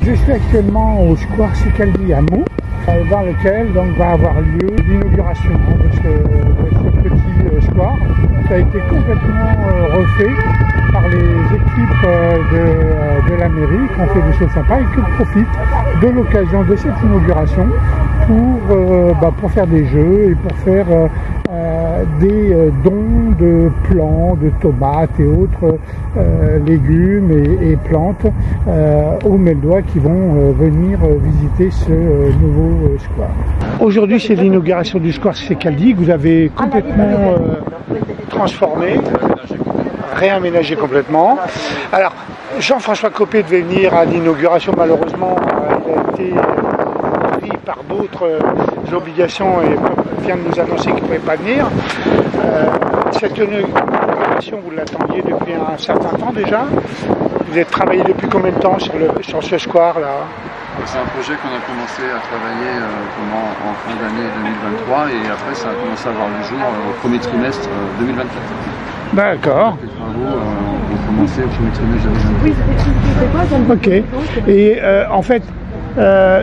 Je suis actuellement au Square Cicaldi à Meaux, dans lequel donc, va avoir lieu l'inauguration de ce petit square qui a été complètement refait par les équipes de la mairie qui ont fait des choses sympas et qui profitent de l'occasion de cette inauguration pour faire des jeux et pour faire des dons de plants, de tomates et autres légumes et plantes aux Meldois qui vont venir visiter ce nouveau square. Aujourd'hui, c'est l'inauguration du Square Cicaldi que vous avez complètement transformé, réaménagé complètement. Alors, Jean-François Copé devait venir à l'inauguration, malheureusement, il a été pris par d'autres obligations et vient de nous annoncer qu'il ne pouvait pas venir. Cette inauguration, vous l'attendiez depuis un certain temps déjà. Vous avez travaillé depuis combien de temps sur ce square là? C'est un projet qu'on a commencé à travailler en fin d'année 2023 et après ça a commencé à voir le jour au premier trimestre 2024. D'accord. Les travaux ont commencé au premier trimestre 2024. Ok. Et en fait,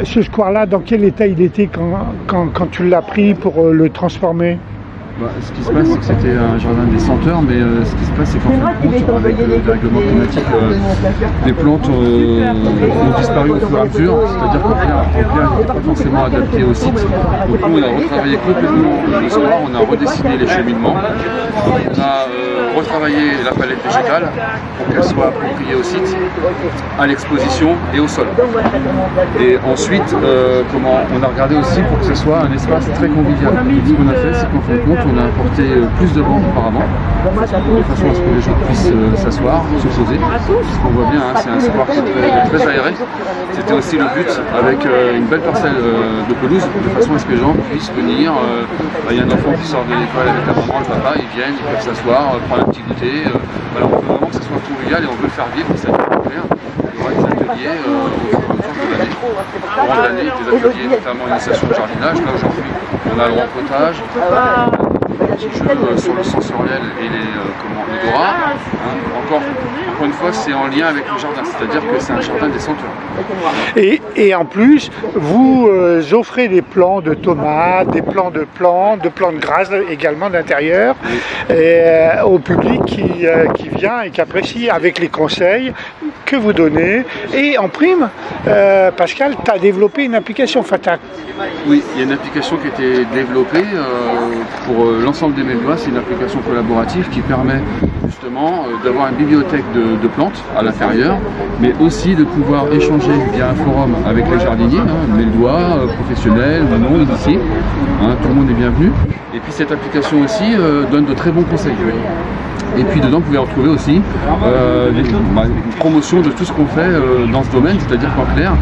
ce square-là, dans quel état il était quand tu l'as pris pour le transformer? Ce qui se passe, c'est que c'était un jardin des senteurs, mais ce qui se passe, c'est qu'en fin de compte, avec le dérèglement climatique, les plantes ont disparu au fur et à mesure, c'est-à-dire qu'en clair n'était pas forcément adapté au site. Donc nous, on a retravaillé complètement le square, on a redessiné les cheminements, on a retravaillé la palette végétale pour qu'elle soit appropriée au site, à l'exposition et au sol. Et ensuite, on a regardé aussi pour que ce soit un espace très convivial. Ce qu'on a fait, c'est qu'en fin de compte, on a apporté plus de bancs qu'auparavant, de façon à ce que les gens puissent s'asseoir, se poser. Ce qu'on voit bien, hein, c'est un square très aéré. C'était aussi le but, avec une belle parcelle de pelouse, de façon à ce que les gens puissent venir. Il y a un enfant qui sort de l'école avec la maman, le papa, ils viennent, ils peuvent s'asseoir, prendre un petit goûter. Voilà, on veut vraiment que ce soit convivial et on veut le faire vivre, ça va bien. Il y aura des ateliers au fur et à mesure de l'année. Au cours de l'année, des ateliers, notamment initiation au jardinage. Là aujourd'hui, on a le rempotage. Petit jeu sur le sensoriel et l'odorat. Encore une fois, c'est en lien avec le jardin, c'est-à-dire que c'est un jardin des senteurs. Et en plus, vous offrez des plants de tomates, des plants de plantes, de plantes grasses également d'intérieur, au public qui vient et qui apprécie avec les conseils que vous donnez. Et en prime, Pascal, tu as développé une application FATAC. Oui, il y a une application qui a été développée pour l'ensemble des Meldois. C'est une application collaborative qui permet justement d'avoir une bibliothèque de plantes à l'intérieur, mais aussi de pouvoir échanger via un forum avec les jardiniers, Meldois, professionnels, non, ici. Tout le monde est bienvenu. Et puis cette application aussi donne de très bons conseils. Et puis dedans, vous pouvez retrouver aussi une promotion de tout ce qu'on fait dans ce domaine, c'est-à-dire qu'en clair,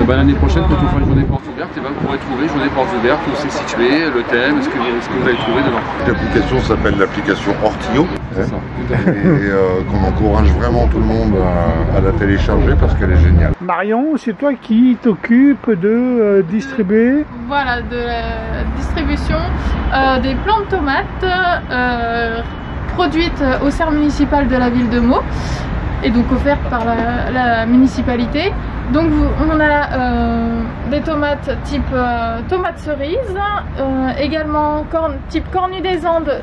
l'année prochaine, quand on fera une journée porte ouverte, vous pourrez trouver une journée porte ouverte, où c'est situé, le thème, ce que vous allez trouver dedans. L'application s'appelle l'application Hortio, et qu'on encourage vraiment tout le monde à la télécharger parce qu'elle est géniale. Marion, c'est toi qui t'occupes de distribuer? Voilà, de la distribution des plants de tomates produites au serre municipal de la ville de Meaux et donc offertes par la municipalité. Donc on a des tomates type tomates cerises, également type cornu des Andes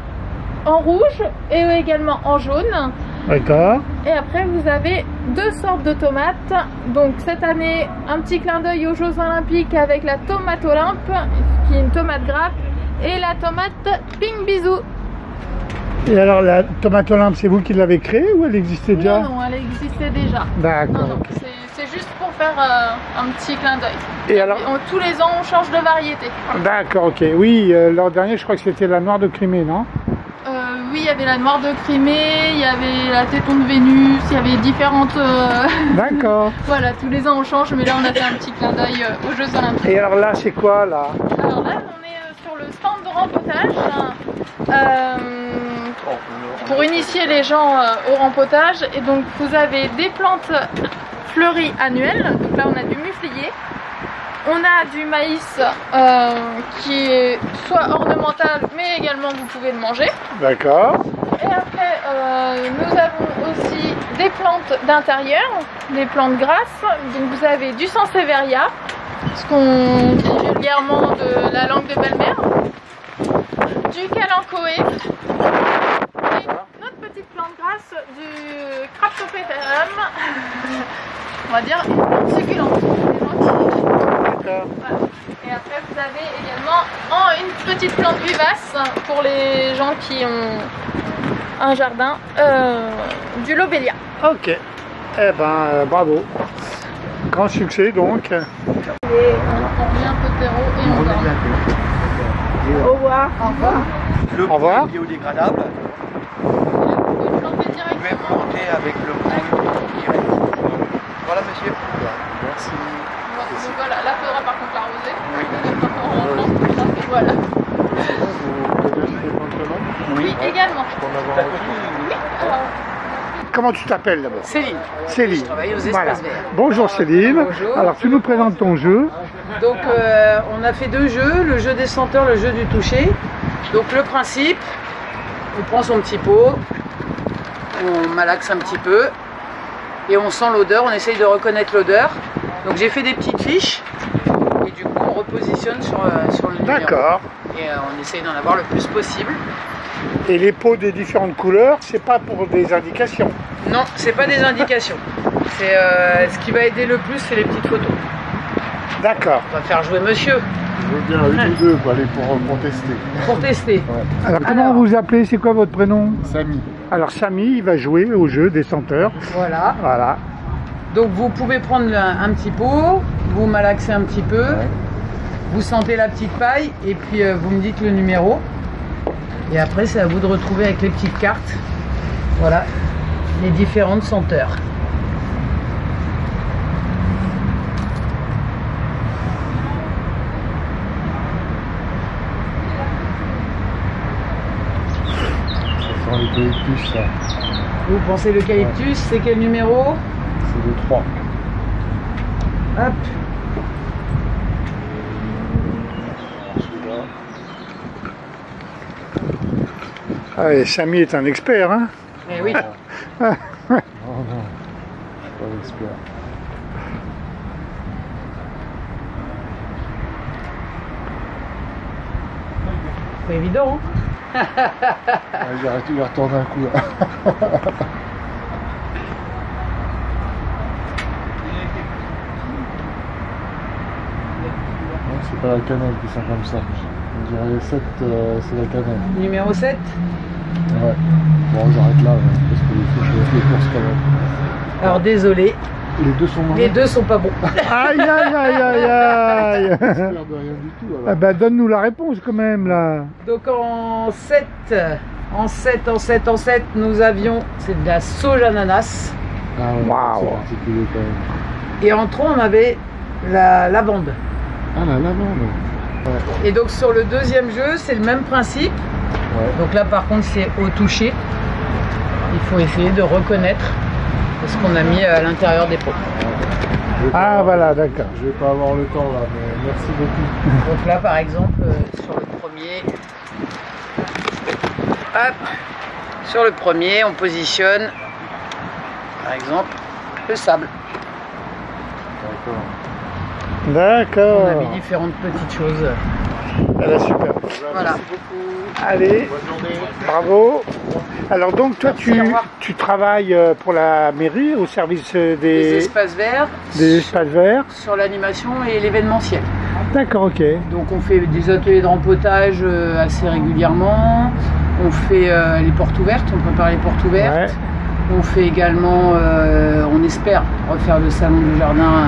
en rouge et également en jaune. D'accord. Et après vous avez deux sortes de tomates. Donc cette année un petit clin d'œil aux Jeux Olympiques avec la tomate Olympe qui est une tomate grappe et la tomate Ping Bisou. Et alors la tomate Olympe, c'est vous qui l'avez créée ou elle existait déjà? Non, elle existait déjà. D'accord. C'est juste pour faire un petit clin d'œil. Et alors tous les ans on change de variété. D'accord, ok. Oui, l'an dernier je crois que c'était la noire de Crimée, non? Oui, il y avait la noire de Crimée, il y avait la téton de Vénus, il y avait différentes... D'accord. Voilà, tous les ans on change, mais là on a fait un petit clin d'œil aux Jeux Olympiques. Et alors là, c'est quoi là? Alors là, on est sur le stand de rempotage. Pour initier les gens au rempotage. Et donc vous avez des plantes fleuries annuelles. Donc là on a du muflier. On a du maïs qui est soit ornemental mais également vous pouvez le manger. D'accord. Et après nous avons aussi des plantes d'intérieur, des plantes grasses. Donc vous avez du Sansevieria, ce qu'on dit vulgairement de la langue de belle-mère, du Kalanchoé, et notre petite plante grasse du Crassophyllum, on va dire une plante succulente. Voilà. Et après vous avez également une petite plante vivace pour les gens qui ont un jardin, du lobelia. Ok, eh ben bravo. Grand succès donc. Et on revient un peu de terreau et on dort. Au revoir. Au revoir. Le Au revoir. pot biodégradable. Vous pouvez planter Vous pouvez directement. planter avec le pot direct. Voilà monsieur. Merci. Donc voilà, là il faudra par contre l'arroser. Oui. Et voilà. Oui. Également. Oui. Alors, Comment tu t'appelles d'abord? Céline. Céline. Je travaille aux Voilà. espaces verts. Bonjour Céline. Bonjour. Alors tu nous présentes ton jeu. Donc on a fait 2 jeux, le jeu des senteurs, le jeu du toucher. Donc le principe, on prend son petit pot, on malaxe un petit peu et on sent l'odeur, on essaye de reconnaître l'odeur. Donc j'ai fait des petites fiches et du coup on repositionne sur le numéro. D'accord. Et on essaye d'en avoir le plus possible. Et les pots des différentes couleurs, c'est pas pour des indications. Non, c'est pas des indications. C'est ce qui va aider le plus, c'est les petites photos. D'accord. On va faire jouer monsieur Je veux bien une ou deux pour aller pour tester. pour tester. Alors comment Alors. vous appelez? C'est quoi votre prénom? Samy. Alors Samy, il va jouer au jeu des senteurs. Voilà. Voilà. Donc vous pouvez prendre un petit pot, vous malaxez un petit peu, vous sentez la petite paille et puis vous me dites le numéro. Et après c'est à vous de retrouver avec les petites cartes, voilà, les différentes senteurs. Ça sent l'eucalyptus, ça. Vous pensez l'eucalyptus, c'est quel numéro? C'est le 3. Hop. Ah, et Samy est un expert, hein? Eh oui. Non, non. Pas l'expert. Pas évident, hein? J'arrête, il va retourner un coup là. Non, c'est pas la cannelle qui sent comme ça. On dirait 7, c'est la cannelle. Numéro 7. Ouais. Bon, j'arrête là, parce qu'il faut que je fasse les courses quand même. Alors désolé, Les deux sont les deux sont pas bons. Aïe, aïe, aïe, aïe, aïe. J'espère de rien du tout alors. Ah bah donne-nous la réponse quand même là. Donc en 7, nous avions, c'est de la sauge ananas. Ah ouais, Waouh. c'est particulier quand même. Et en 3, on avait la lavande. Ah la lavande. Et donc sur le deuxième jeu, c'est le même principe. Ouais. Donc là par contre c'est au toucher. Il faut essayer de reconnaître ce qu'on a mis à l'intérieur des pots. Je vais Ah pas- voilà, d'accord. Je vais pas avoir le temps là, mais merci beaucoup. Donc là par exemple sur le premier, hop, sur le premier on positionne par exemple le sable. D'accord. D'accord. On a mis différentes petites choses. Ah bah, super. Voilà. Merci beaucoup. Allez, Bonne journée. bravo. Alors donc toi Merci, au revoir. tu travailles pour la mairie au service Les des espaces verts espaces verts. sur l'animation et l'événementiel. D'accord, ok. Donc on fait des ateliers de rempotage assez régulièrement. On fait les portes ouvertes, on prépare les portes ouvertes. Ouais. On fait également, on espère refaire le salon du jardin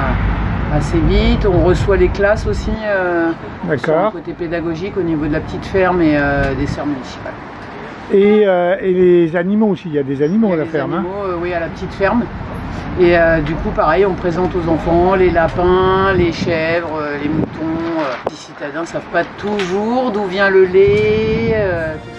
assez vite. On reçoit les classes aussi sur le D'accord. côté pédagogique au niveau de la petite ferme et des serres municipales. Et les animaux aussi, il y a des animaux à la Les ferme. Hein. animaux, oui, à la petite ferme. Et du coup, pareil, on présente aux enfants les lapins, les chèvres, les moutons. Les citadins ne savent pas toujours d'où vient le lait, tout